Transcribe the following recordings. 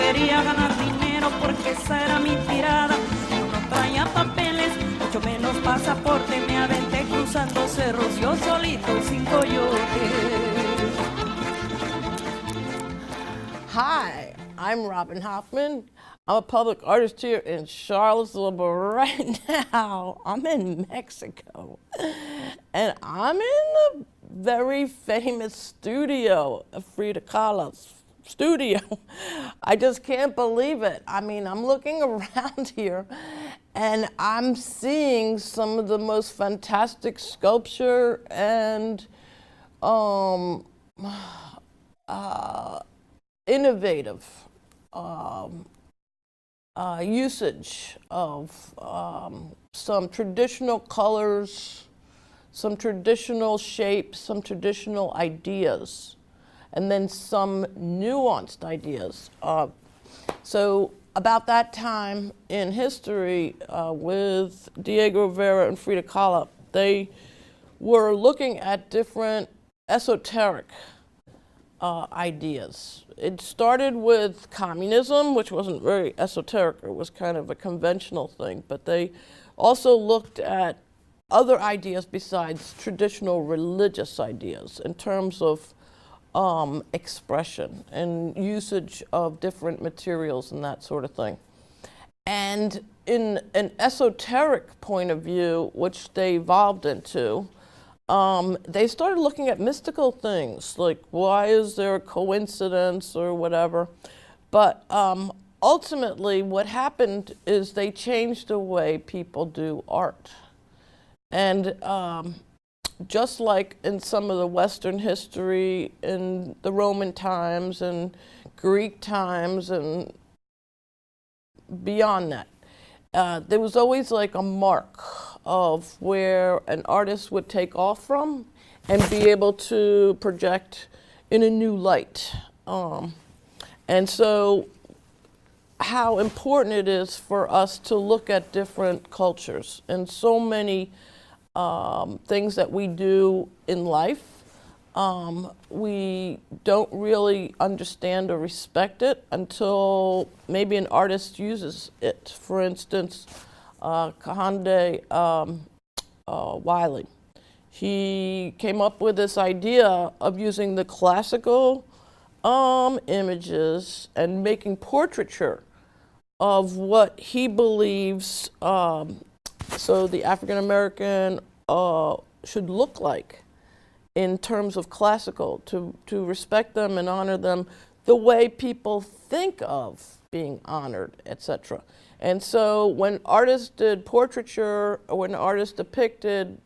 quería ganar dinero porque esa era mi tirada. Yo no traía papeles, mucho menos pasaporte. Me aventé cruzando cerros, yo solito y sin coyote. Hi, I'm Robin Hoffman. I'm a public artist here in Charlottesville, but right now I'm in Mexico. And I'm in the very famous studio, Frida Kahlo's studio. I just can't believe it. I mean, I'm looking around here and I'm seeing some of the most fantastic sculpture and innovative usage of some traditional colors, some traditional shapes, some traditional ideas, and then some nuanced ideas. So about that time in history with Diego Rivera and Frida Kahlo, they were looking at different esoteric ideas. It started with communism, which wasn't very esoteric, it was kind of a conventional thing, but they also looked at other ideas besides traditional religious ideas in terms of expression and usage of different materials and that sort of thing. And in an esoteric point of view, which they evolved into, they started looking at mystical things, like why is there a coincidence or whatever. But ultimately what happened is they changed the way people do art. And just like in some of the Western history in the Roman times and Greek times and beyond that, there was always like a mark of where an artist would take off from and be able to project in a new light. And so how important it is for us to look at different cultures and so many things that we do in life. We don't really understand or respect it until maybe an artist uses it. For instance, Kahande Wiley. He came up with this idea of using the classical images and making portraiture of what he believes so the African American should look like in terms of classical, to respect them and honor them the way people think of being honored, etc. And so when artists did portraiture, or when artists depicted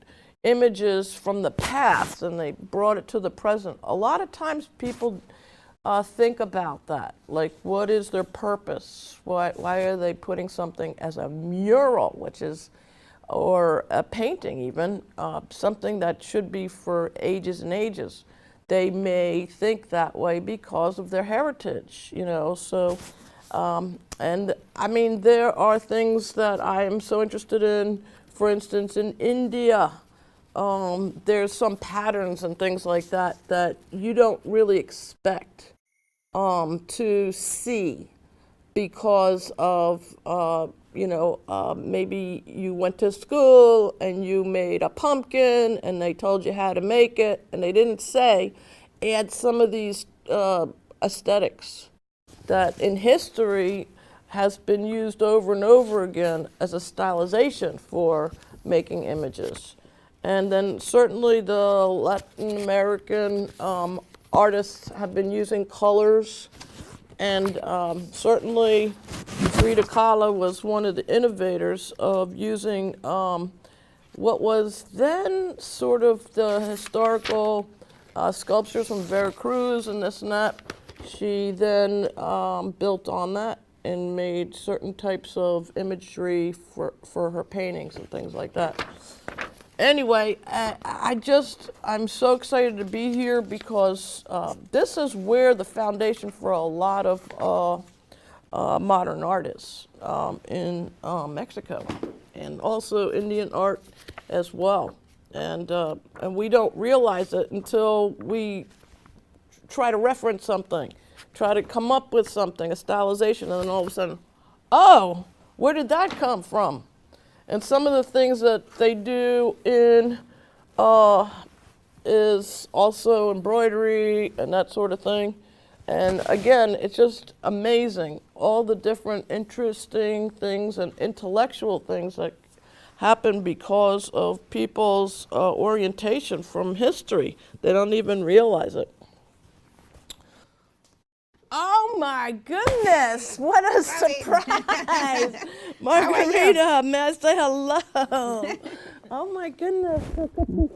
images from the past and they brought it to the present, a lot of times people think about that. Like, what is their purpose? Why are they putting something as a mural, which is, or a painting even, something that should be for ages and ages? They may think that way because of their heritage, you know, so. And I mean, there are things that I am so interested in. For instance, in India, there's some patterns and things like that that you don't really expect to see because of, maybe you went to school and you made a pumpkin and they told you how to make it and they didn't say, add some of these aesthetics that in history has been used over and over again as a stylization for making images. And then certainly the Latin American artists have been using colors, and certainly Frida Kahlo was one of the innovators of using what was then sort of the historical sculptures from Veracruz and this and that. She then built on that and made certain types of imagery for her paintings and things like that. Anyway, I'm so excited to be here because this is where the foundation for a lot of modern artists in Mexico, and also Indian art as well. And we don't realize it until we try to reference something. try to come up with something, a stylization, and then all of a sudden, oh, where did that come from? And some of the things that they do in is also embroidery and that sort of thing. And again, it's just amazing, all the different interesting things and intellectual things that happen because of people's orientation from history. They don't even realize it. Oh my goodness, what a surprise. Margarita, may I say hello? Oh my goodness, so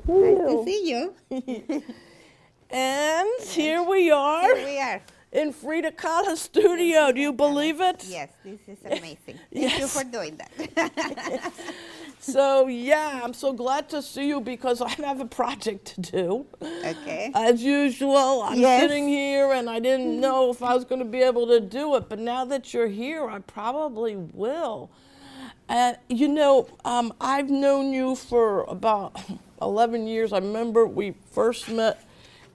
good to see you. Nice to see you. And here we are. Here we are. In Frida Kahlo's studio. Do you believe it? Yes, this is amazing. Thank you Yes. for doing that. So yeah, I'm so glad to see you because I have a project to do. Okay. As usual, I'm Yes. sitting here and I didn't know if I was going to be able to do it, but now that you're here, I probably will. You know, I've known you for about 11 years. I remember we first met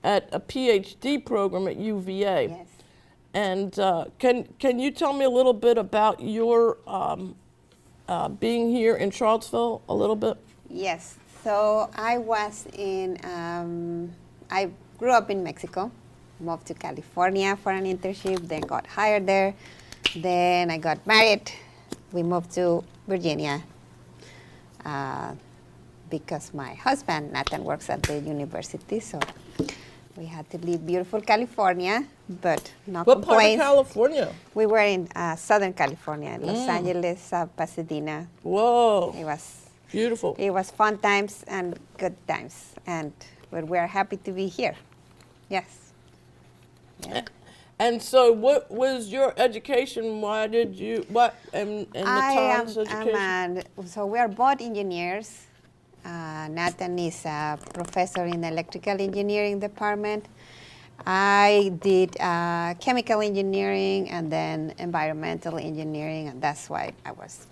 at a PhD program at UVA. Yes. And can you tell me a little bit about your being here in Charlottesville a little bit? Yes. So I grew up in Mexico, moved to California for an internship, then got hired there. Then I got married. We moved to Virginia because my husband, Nathan, works at the university, so we had to leave beautiful California, but no What part of complaints. California? We were in Southern California, in Los Angeles, Pasadena. Whoa, Beautiful. beautiful. It was fun times and good times, but we are happy to be here. Yes. Yeah. And so what was your education? Why did you, in the Tom's education? So we are both engineers. Nathan is a professor in the electrical engineering department. I did chemical engineering and then environmental engineering, and that's why I was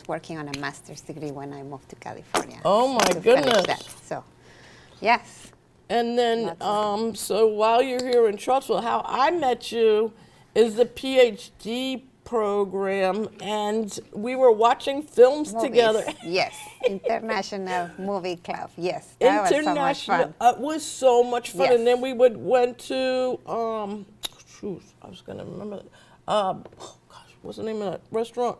working on a master's degree when I moved to California. Oh my to finish goodness. that. So, yes. And then, so while you're here in Charlottesville, how I met you is the PhD program, and we were watching films Movies. Together. Yes, International Movie Club. Yes, that was so much fun. It was so much fun. Yes. And then we went to, shoot, I was going to remember, oh gosh, what's the name of that restaurant?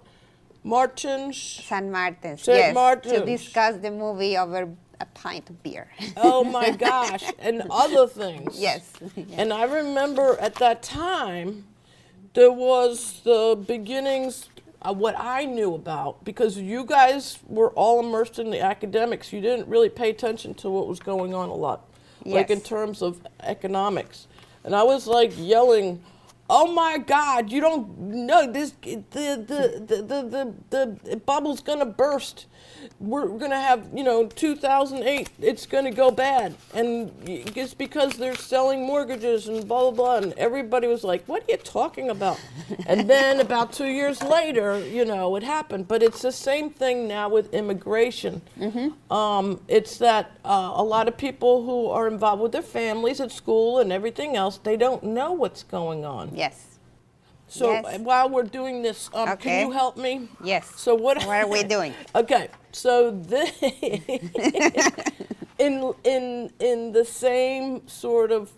Martin's. San Martin's. St. Yes, Martin's. to discuss the movie over a pint of beer. Oh my gosh, and other things. Yes. And I remember at that time, there was the beginnings of what I knew about, because you guys were all immersed in the academics. You didn't really pay attention to what was going on a lot, like in Yes. terms of economics. And I was like yelling, "Oh my God! You don't know this. The bubble's gonna burst. We're gonna have 2008. It's gonna go bad, and it's because they're selling mortgages and blah blah blah." And everybody was like, "What are you talking about?" And then about 2 years later, it happened. But it's the same thing now with immigration. It's that a lot of people who are involved with their families at school and everything else, they don't know what's going on. Yes. So Yes. while we're doing this, can Okay. you help me? Yes. So what are we doing? Okay, so in the same sort of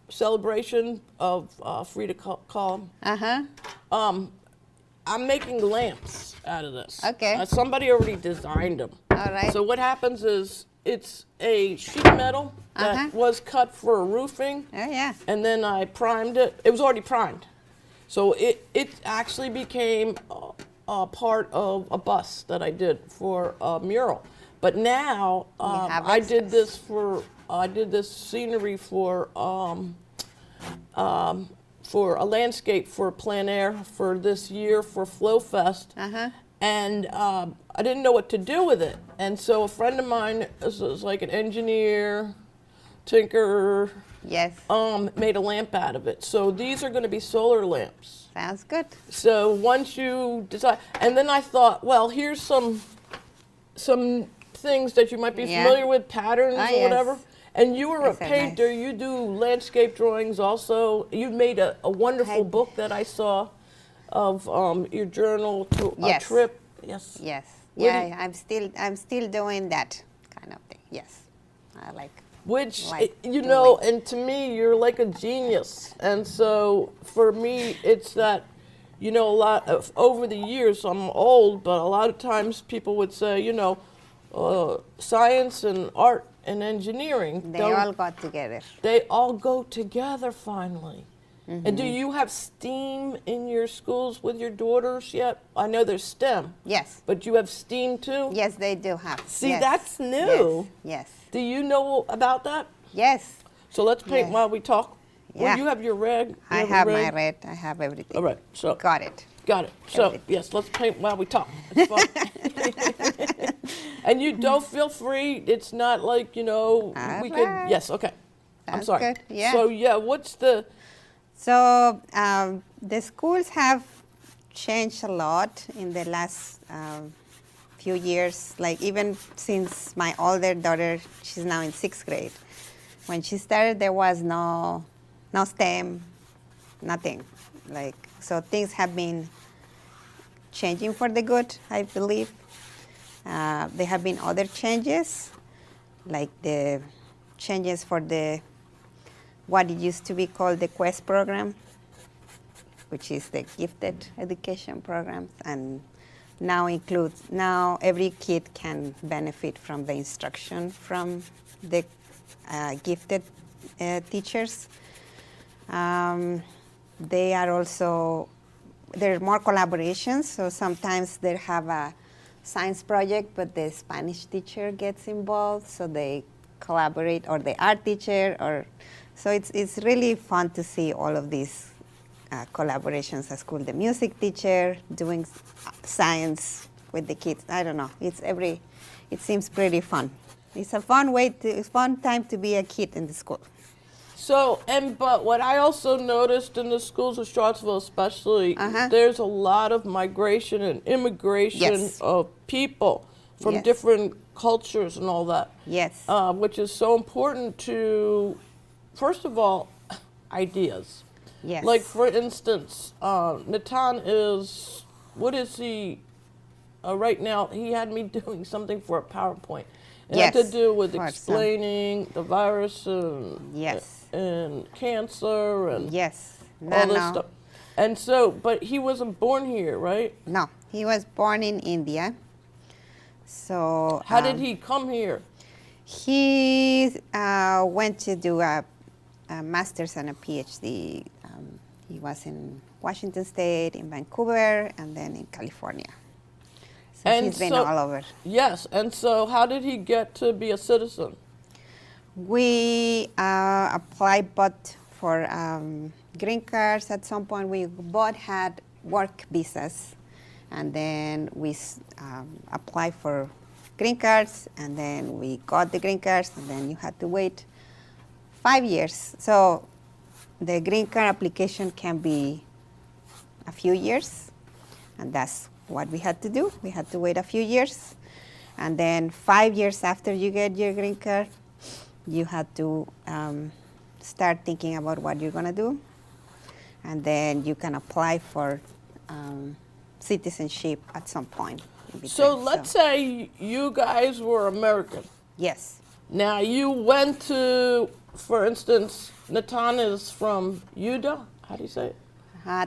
celebration of Frida Kahlo, I'm making lamps out of this. Okay. Somebody already designed them. All right. So what happens is it's a sheet of metal that was cut for roofing. Oh, yeah. And then I primed it. It was already primed. So it actually became a part of a bus that I did for a mural. But now I did this scenery for a landscape for plein air for this year for Flow Fest. And I didn't know what to do with it. And so a friend of mine is like an engineer, tinkerer, Yes. made a lamp out of it. So these are going to be solar lamps. Sounds good. So once you decide, and then I thought, well, here's some things that you might be Yeah. familiar with, patterns or yes. whatever. And you were a These are painter. nice. You do landscape drawings also. You made a wonderful I- book that I saw of your journal to a Yes. trip. Yes. Yes. What do you- Yeah, I'm still doing that kind of thing. Yes. I like. Which, Like you doing. know, and to me, you're like a genius. And so for me, it's that, you know, a lot of, over the years, I'm old, but a lot of times people would say, you know, science and art and engineering, They all got together. they all go together finally. And do you have STEAM in your schools with your daughters yet? I know there's STEM, Yes. but you have STEAM too? Yes, they do have. See, Yes. that's new. Yes. Do you know about that? Yes. So let's paint Yes. while we talk. Well, Yeah. you have your red. You I a have my red. I have everything. All right, so Got it. got it. So Everything. yes, let's paint while we talk. It's fun. And you don't feel free. It's not like, you know, we could. Alright. Yes, okay. I'm That's sorry. good, yeah. So yeah, what's the? So the schools have changed a lot in the last few years. Like even since my older daughter, she's now in 6th grade. When she started, there was no STEM, nothing. Like so, things have been changing for the good, I believe. There have been other changes, like the changes for the what it used to be called the Quest program, which is the gifted education program, and now every kid can benefit from the instruction from the gifted teachers. They are also, there are more collaborations, so sometimes they have a science project, but the Spanish teacher gets involved, so they collaborate, or the art teacher, or so it's really fun to see all of these collaborations at school. The music teacher doing science with the kids. I don't know. It seems pretty fun. It's a fun time to be a kid in the school. So but what I also noticed in the schools of Charlottesville, especially, there's a lot of migration and immigration Yes. of people from Yes. different cultures and all that. Yes. Which is so important to, first of all, ideas. Yes. Like, for instance, Natan is, what is he, right now, he had me doing something for a PowerPoint. It had to Yes, do with for some- explaining the virus and, Yes. and cancer and Yes. all this stuff. And so, but he wasn't born here, right? No, he was born in India. So How did he come here? He went to do a master's and a PhD. He was in Washington State, in Vancouver, and then in California. So And he's been so- all over. Yes, and so how did he get to be a citizen? We applied both for green cards. At some point, we both had work visas, and then we applied for green cards, and then we got the green cards, and then you had to wait 5 years. So the green card application can be a few years, and that's what we had to do. We had to wait a few years, and then 5 years after you get your green card, you had to start thinking about what you're going to do, and then you can apply for citizenship at some point. In between. So let's say you guys were American. Yes. Now you went to, for instance, Natan is from Utah. How do you say it?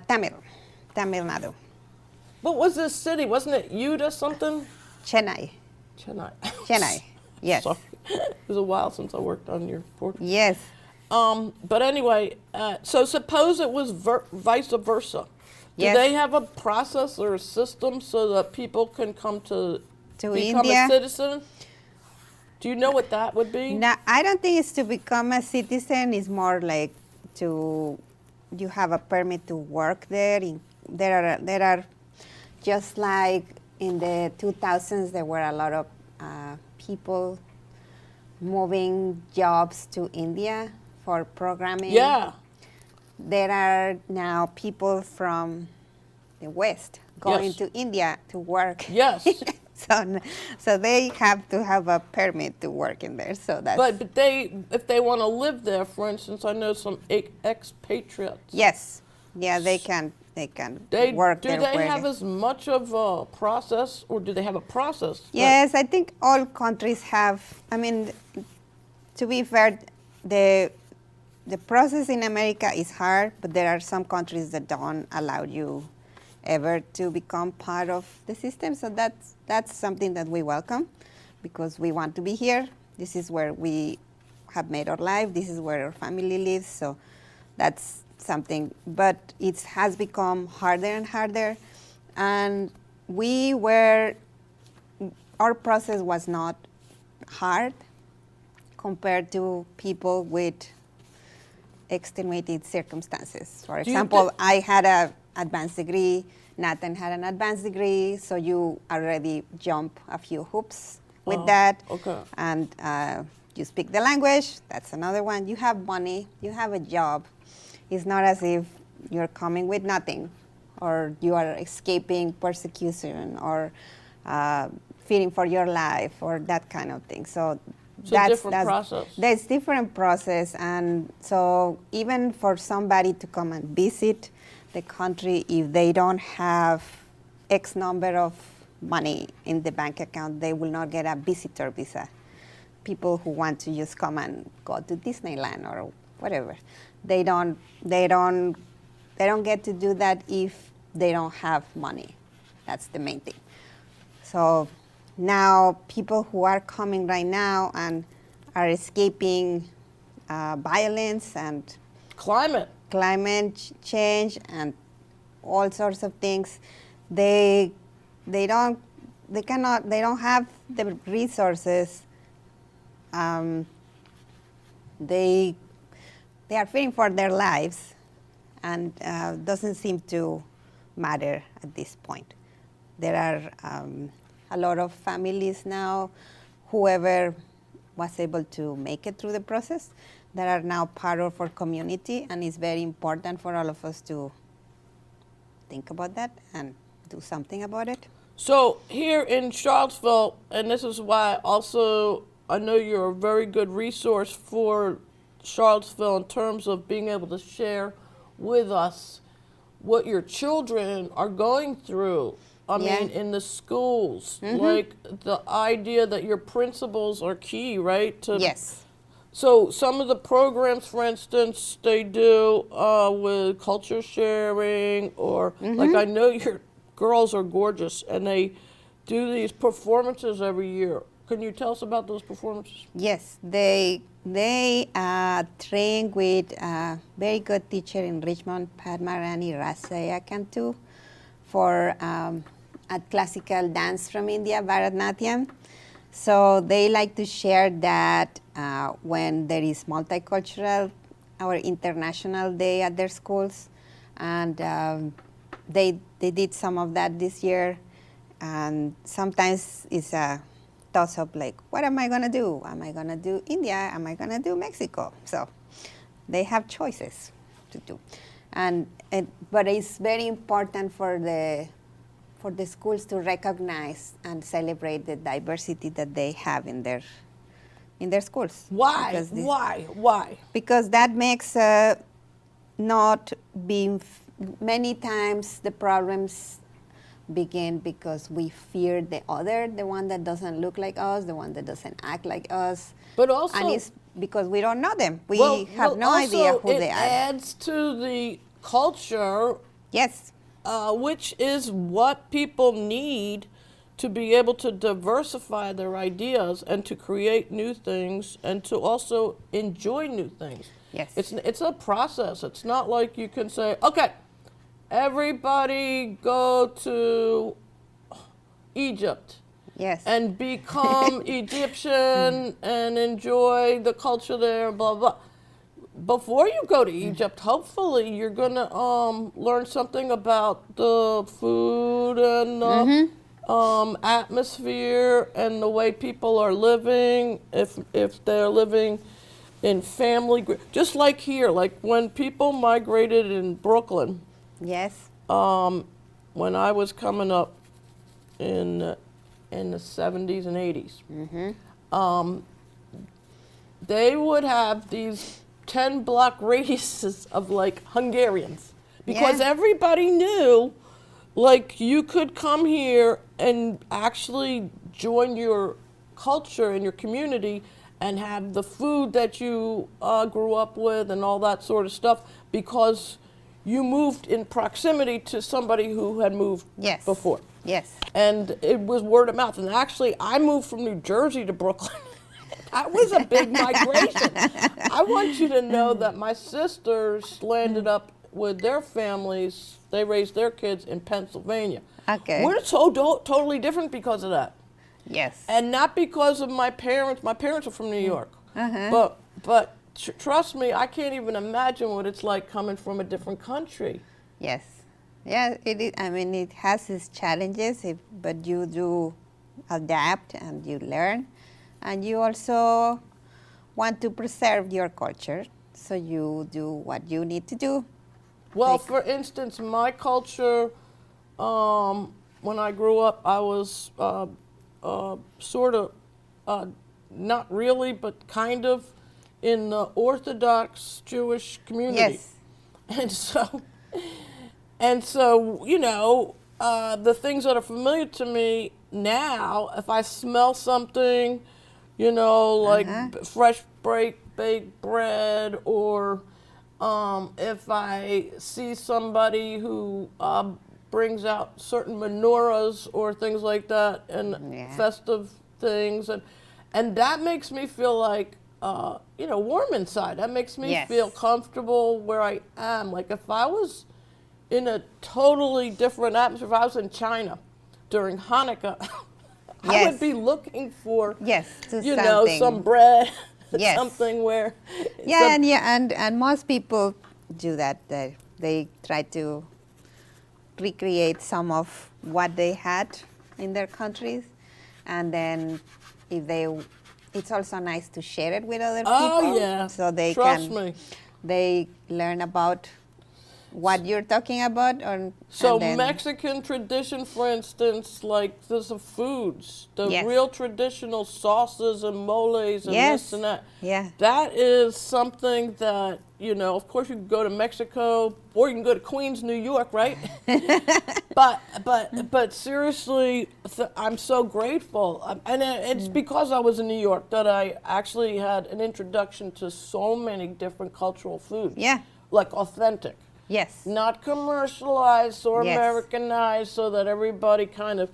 Tamil Nadu, What was this city? Wasn't it Utah something? Chennai. Chennai. Yes. Sorry. It was a while since I worked on your portrait. Yes. But anyway, so suppose it was vice versa. Do Yes. they have a process or a system so that people can come to become India? a citizen? Do you know what that would be? No, I don't think it's to become a citizen. It's more like you have a permit to work there. There are just like in the 2000s, there were a lot of people moving jobs to India for programming. Yeah. There are now people from the West going Yes. to India to work. Yes. So they have to have a permit to work in there. So that's But if they want to live there, for instance, I know some expatriates. yes, yeah, they can work Do there. they have as much of a process, or do they have a process? Yes, I think all countries have. I mean, to be fair, the process in America is hard, but there are some countries that don't allow you ever to become part of the system. So that's something that we welcome, because we want to be here. This is where we have made our life. This is where our family lives. So that's something. But it has become harder and harder, and our process was not hard compared to people with extenuated circumstances. For example, I had an advanced degree, Nathan had an advanced degree, so you already jump a few hoops with that. Okay. And you speak the language, that's another one. You have money, you have a job. It's not as if you're coming with nothing, or you are escaping persecution, or fearing for your life, or that kind of thing. So that's process. There's different process, and so even for somebody to come and visit the country, if they don't have X number of money in the bank account, they will not get a visitor visa. People who want to just come and go to Disneyland or whatever, they don't get to do that if they don't have money. That's the main thing. So now people who are coming right now and are escaping violence and climate change and all sorts of things, they don't have the resources. They are fearing for their lives, and doesn't seem to matter at this point. There are a lot of families now, whoever was able to make it through the process, that are now part of our community, and it's very important for all of us to think about that and do something about it. So here in Charlottesville, and this is why also I know you're a very good resource for Charlottesville in terms of being able to share with us what your children are going through. I mean, in the schools, like the idea that your principals are key, right? Yes. So some of the programs, for instance, they do with culture sharing, or like I know your girls are gorgeous, and they do these performances every year. Can you tell us about those performances? Yes, they train with a very good teacher in Richmond, Padmarani Rasayakantu, for a classical dance from India, Bharatanatyam. So they like to share that when there is multicultural, our international day at their schools, and they did some of that this year. And sometimes it's a toss-up, like, what am I going to do? Am I going to do India? Am I going to do Mexico? So they have choices to do. But it's very important for the schools to recognize and celebrate the diversity that they have in their schools. Why? Why? Because that makes not being many times the problems begin because we fear the other, the one that doesn't look like us, the one that doesn't act like us. But also, and it's because we don't know them. We have no idea who they are. It adds to the culture. Yes. Which is what people need to be able to diversify their ideas and to create new things and to also enjoy new things. Yes. It's a process. It's not like you can say, okay, everybody go to Egypt. Yes. And become Egyptian and enjoy the culture there, blah, blah. Before you go to Egypt, hopefully you're going to learn something about the food and the atmosphere and the way people are living, if they're living in family. Just like here, like when people migrated in Brooklyn. Yes. When I was coming up in in the 70s and 80s. They would have these 10-block radiuses of like Hungarians because everybody knew like you could come here and actually join your culture and your community and have the food that you grew up with and all that sort of stuff because you moved in proximity to somebody who had moved before. Yes. And it was word of mouth. And actually, I moved from New Jersey to Brooklyn. That was a big migration. I want you to know that my sisters landed up with their families. They raised their kids in Pennsylvania. Okay. We're so totally different because of that. Yes. And not because of my parents. My parents are from New York. But trust me, I can't even imagine what it's like coming from a different country. Yes. Yeah, it is. I mean, it has its challenges, but you do adapt and you learn. And you also want to preserve your culture, so you do what you need to do. Well, for instance, my culture, when I grew up, I was sort of, not really, but kind of in the Orthodox Jewish community. Yes. And so, you know, the things that are familiar to me now, if I smell something, you know, like fresh baked bread, or if I see somebody who brings out certain menorahs or things like that, and festive things, and that makes me feel like, you know, warm inside. That makes me feel comfortable where I am. Like if I was in a totally different atmosphere, if I was in China during Hanukkah, I would be looking for, you know, some bread, something where. And most people do that. They try to recreate some of what they had in their countries, and then it's also nice to share it with other people. Oh yeah, so they trust me. They learn about what you're talking about. So Mexican tradition, for instance, like there's the foods, the real traditional sauces and moles and this and that. Yeah. That is something that, you know, of course you can go to Mexico or you can go to Queens, New York, right? but seriously, I'm so grateful. And it's because I was in New York that I actually had an introduction to so many different cultural foods. Yeah. Like authentic. Yes. Not commercialized or Americanized, so that everybody kind of,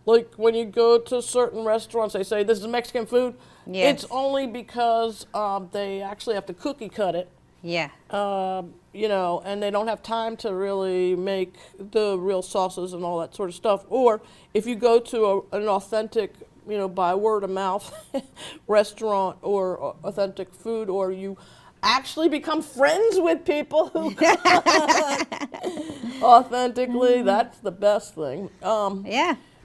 like when you go to certain restaurants, they say this is Mexican food. It's only because they actually have to cookie cut it. Yeah. You know, and they don't have time to really make the real sauces and all that sort of stuff. Or if you go to an authentic, you know, by word of mouth restaurant or authentic food, or you actually become friends with people who authentically, that's the best thing.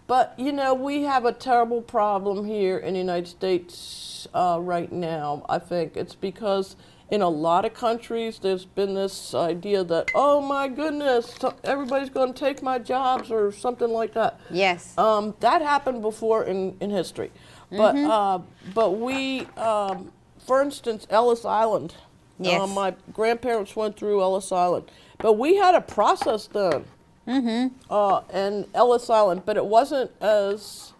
But, you know, we have a terrible problem here in the United States right now. I think it's because in a lot of countries there's been this idea that, oh my goodness, everybody's going to take my jobs or something like that. Yes. That happened before in history. But we, for instance, Ellis Island. My grandparents went through Ellis Island. But we had a process done in Ellis Island, but it wasn't as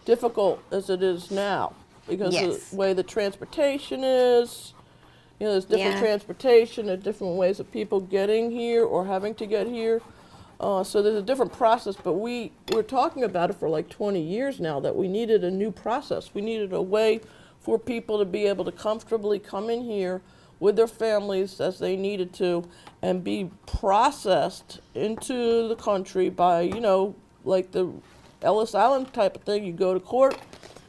difficult as it is now because of the way the transportation is. You know, there's different transportation, there's different ways of people getting here or having to get here. So there's a different process, but we're talking about it for like 20 years now, that we needed a new process. We needed a way for people to be able to comfortably come in here with their families as they needed to and be processed into the country by, you know, like the Ellis Island type of thing. You go to court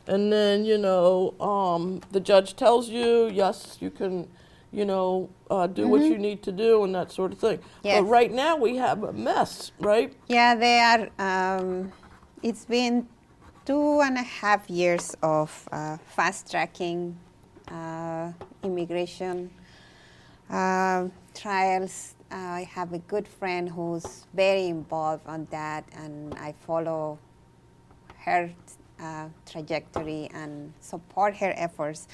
and then, you know, the judge tells you, yes, you can, you know, do what you need to do and that sort of thing. Yes. But right now we have a mess, right? Yeah, they are. It's been 2.5 years of fast-tracking immigration trials. I have a good friend who's very involved on that, and I follow her trajectory and support her efforts.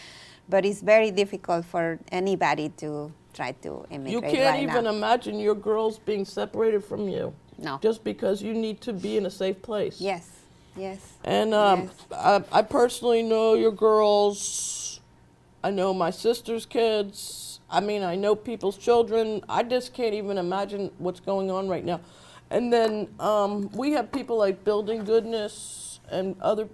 But it's very difficult for anybody to try to immigrate You can't right even now. imagine your girls being separated from you. No. Just because you need to be in a safe place. Yes, yes. And Yes. I personally know your girls. I know my sister's kids. I mean, I know people's children. I just can't even imagine what's going on right now. And then we have people like Building Goodness and other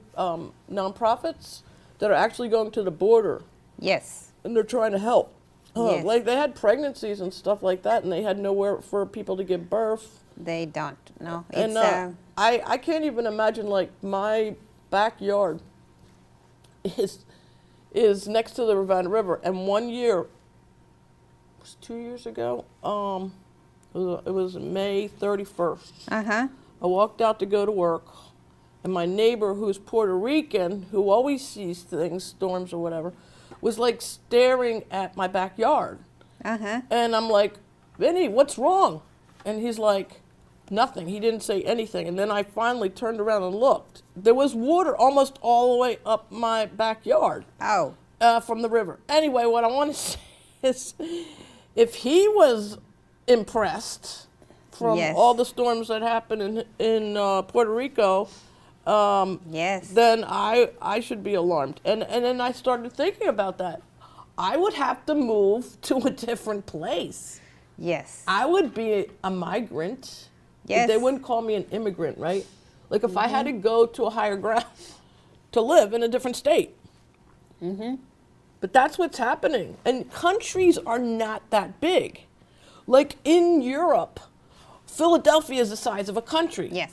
nonprofits that are actually going to the border Yes. and they're trying to help. Yes. Like they had pregnancies and stuff like that, and they had nowhere for people to give birth. They don't. No. And It's I can't even imagine, like, my backyard is next to the Ravenna River. And one year, it was 2 years ago, it was May 31st. uh-huh. I walked out to go to work, and my neighbor, who's Puerto Rican, who always sees things, storms or whatever, was like staring at my backyard. Uh-huh. And I'm like, Vinny, what's wrong? And he's like, nothing. He didn't say anything. And then I finally turned around and looked. There was water almost all the way up my backyard Oh. from the river. Anyway, what I want to say is if he was impressed from Yes. all the storms that happened in Puerto Rico, Yes. then I should be alarmed. And then I started thinking about that. I would have to move to a different place. Yes. I would be a migrant. Yes. They wouldn't call me an immigrant, right? Like if I had to go to a higher ground to live in a different state. But that's what's happening. And countries are not that big. Like in Europe, Philadelphia is the size of a country. Yes.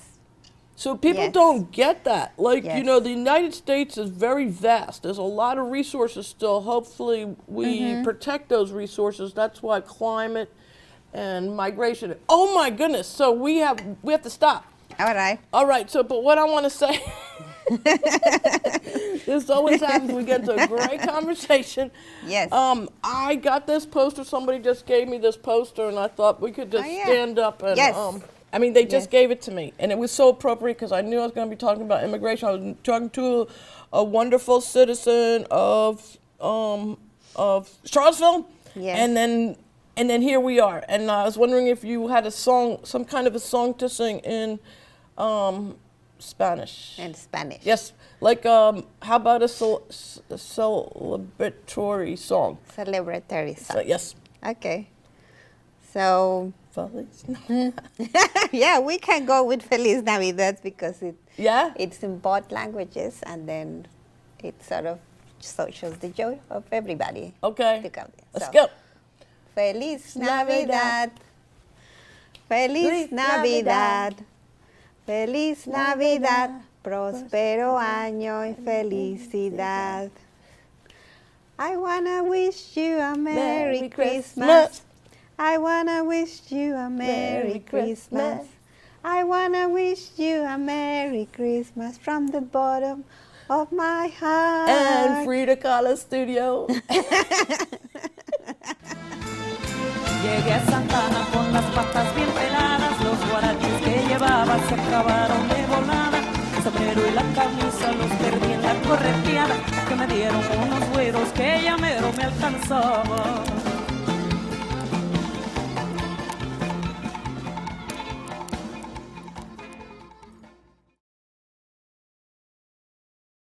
So people Yes. don't get that. Like, you Yes. know, the United States is very vast. There's a lot of resources still. Hopefully we protect those resources. That's why climate and migration. Oh my goodness. So we have to stop. All right. All right. So, but what I want to say, this always happens. We get into a great conversation. Yes. I got this poster. Somebody just gave me this poster, and I thought we could just Oh, yeah. stand up and. Yes. I mean, they just Yes. gave it to me, and it was so appropriate because I knew I was going to be talking about immigration. I was talking to a wonderful citizen of Charlottesville, Yes. and then here we are. And I was wondering if you had a song, some kind of a song to sing in Spanish. In Spanish. Yes, like how about a celebratory song? Celebratory So, song. yes. Okay. So, Feliz. yeah, we can go with Feliz Navidad because Yeah. it's in both languages, and then it sort of shows the joy of everybody. Okay. To come there. Let's So, go. Feliz Navidad. Feliz Navidad. Feliz Navidad. Próspero año y felicidad. I wanna wish you a Merry Christmas. I wanna wish you a Merry Christmas. I wanna wish you a Merry Christmas from the bottom of my heart. And Frida Kahlo Studio. Llegué a Santana con las patas bien peladas, los guaraches que llevaba se acabaron de volada. El sombrero y la camisa los perdí en la correteada, que me dieron unos güeros que ya mero me alcanzaban.